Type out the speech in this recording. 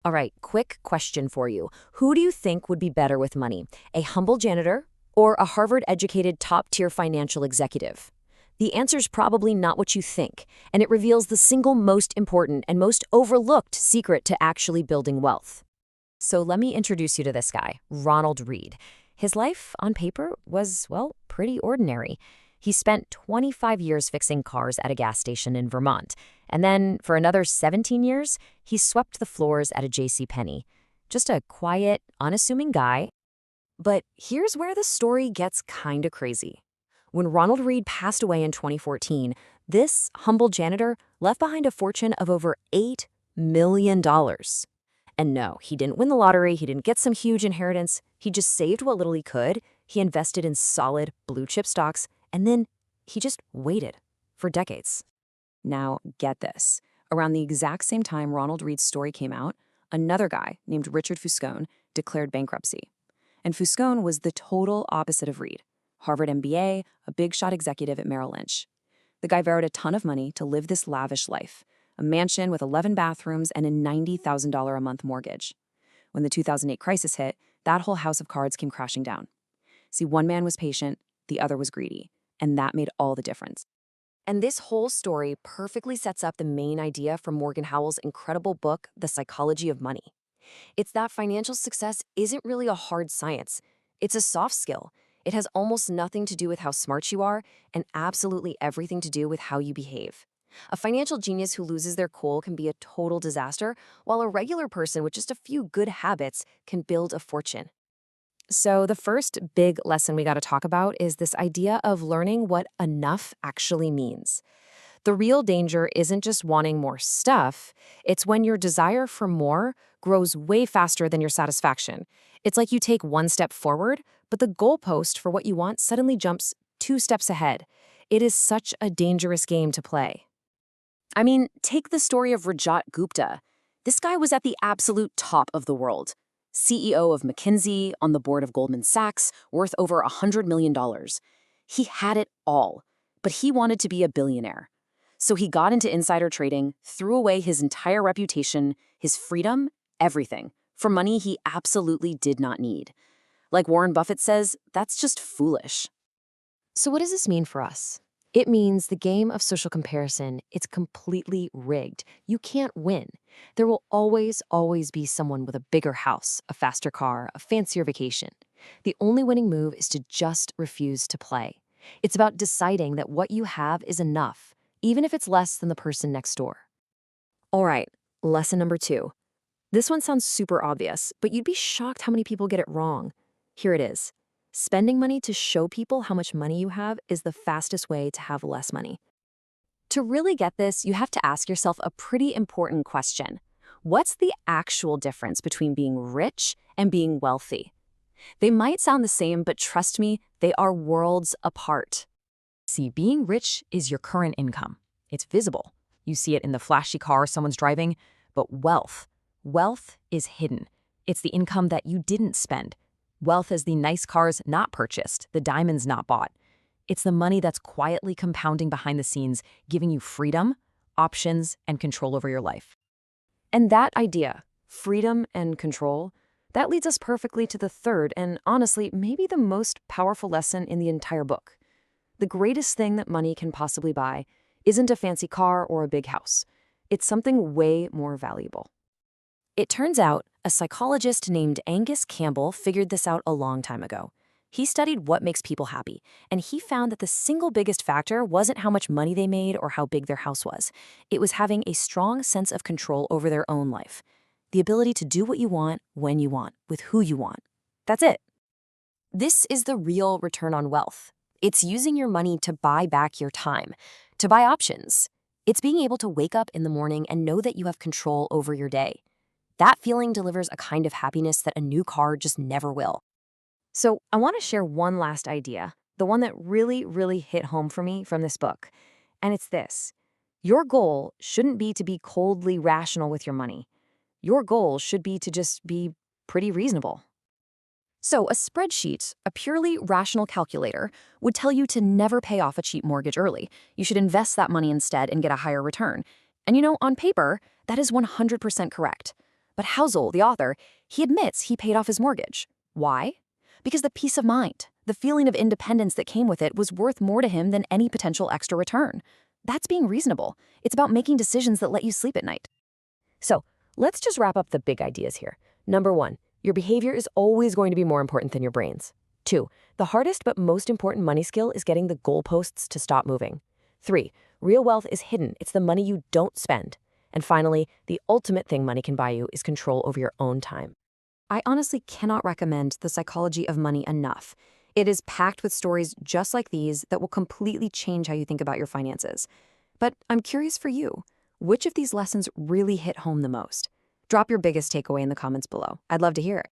All right, quick question for you. Who do you think would be better with money? A humble janitor or a Harvard-educated top-tier financial executive? The answer's probably not what you think, and it reveals the single most important and most overlooked secret to actually building wealth. So let me introduce you to this guy, Ronald Read. His life, on paper, was, well, pretty ordinary. He spent 25 years fixing cars at a gas station in Vermont. And then, for another 17 years, he swept the floors at a J.C. Penney. Just a quiet, unassuming guy. But here's where the story gets kinda crazy. When Ronald Read passed away in 2014, this humble janitor left behind a fortune of over $8 million. And no, he didn't win the lottery, he didn't get some huge inheritance, he just saved what little he could, he invested in solid, blue-chip stocks, and then he just waited for decades. Now, get this. Around the exact same time Ronald Read's story came out, another guy named Richard Fuscone declared bankruptcy. And Fuscone was the total opposite of Read. Harvard MBA, a big-shot executive at Merrill Lynch. The guy borrowed a ton of money to live this lavish life, a mansion with 11 bathrooms and a $90,000 a month mortgage. When the 2008 crisis hit, that whole house of cards came crashing down. See, one man was patient, the other was greedy, and that made all the difference. And this whole story perfectly sets up the main idea from Morgan Howell's incredible book, The Psychology of Money. It's that financial success isn't really a hard science. It's a soft skill. It has almost nothing to do with how smart you are and absolutely everything to do with how you behave. A financial genius who loses their cool can be a total disaster, while a regular person with just a few good habits can build a fortune. So the first big lesson we got to talk about is this idea of learning what enough actually means. The real danger isn't just wanting more stuff, it's when your desire for more grows way faster than your satisfaction. It's like you take one step forward, but the goalpost for what you want suddenly jumps 2 steps ahead. It is such a dangerous game to play. I mean, take the story of Rajat Gupta. This guy was at the absolute top of the world. CEO of McKinsey, on the board of Goldman Sachs, worth over $100 million. He had it all, but he wanted to be a billionaire. So he got into insider trading, threw away his entire reputation, his freedom, everything, for money he absolutely did not need. Like Warren Buffett says, that's just foolish. So what does this mean for us? It means the game of social comparison, it's completely rigged. You can't win. There will always be someone with a bigger house, a faster car, a fancier vacation. The only winning move is to just refuse to play. It's about deciding that what you have is enough, even if it's less than the person next door. All right, lesson number 2. This one sounds super obvious, but you'd be shocked how many people get it wrong. Here it is. Spending money to show people how much money you have is the fastest way to have less money. To really get this, you have to ask yourself a pretty important question. What's the actual difference between being rich and being wealthy? They might sound the same, but trust me, they are worlds apart. See, being rich is your current income. It's visible. You see it in the flashy car someone's driving. But wealth is hidden. It's the income that you didn't spend. Wealth is the nice cars not purchased, the diamonds not bought. It's the money that's quietly compounding behind the scenes, giving you freedom, options, and control over your life. And that idea, freedom and control, that leads us perfectly to the third and, honestly, maybe the most powerful lesson in the entire book. The greatest thing that money can possibly buy isn't a fancy car or a big house. It's something way more valuable. It turns out a psychologist named Angus Campbell figured this out a long time ago. He studied what makes people happy, and he found that the single biggest factor wasn't how much money they made or how big their house was. It was having a strong sense of control over their own life. The ability to do what you want, when you want, with who you want. That's it. This is the real return on wealth. It's using your money to buy back your time, to buy options. It's being able to wake up in the morning and know that you have control over your day. That feeling delivers a kind of happiness that a new car just never will. So I want to share one last idea, the one that really hit home for me from this book. And it's this. Your goal shouldn't be to be coldly rational with your money. Your goal should be to just be pretty reasonable. So a spreadsheet, a purely rational calculator, would tell you to never pay off a cheap mortgage early. You should invest that money instead and get a higher return. And on paper, that is 100% correct. But Housel, the author, he admits he paid off his mortgage. Why? Because the peace of mind, the feeling of independence that came with it was worth more to him than any potential extra return. That's being reasonable. It's about making decisions that let you sleep at night. So let's just wrap up the big ideas here. Number 1, your behavior is always going to be more important than your brains. 2, the hardest but most important money skill is getting the goalposts to stop moving. 3, real wealth is hidden. It's the money you don't spend. And finally, the ultimate thing money can buy you is control over your own time. I honestly cannot recommend The Psychology of Money enough. It is packed with stories just like these that will completely change how you think about your finances. But I'm curious for you, which of these lessons really hit home the most? Drop your biggest takeaway in the comments below. I'd love to hear it.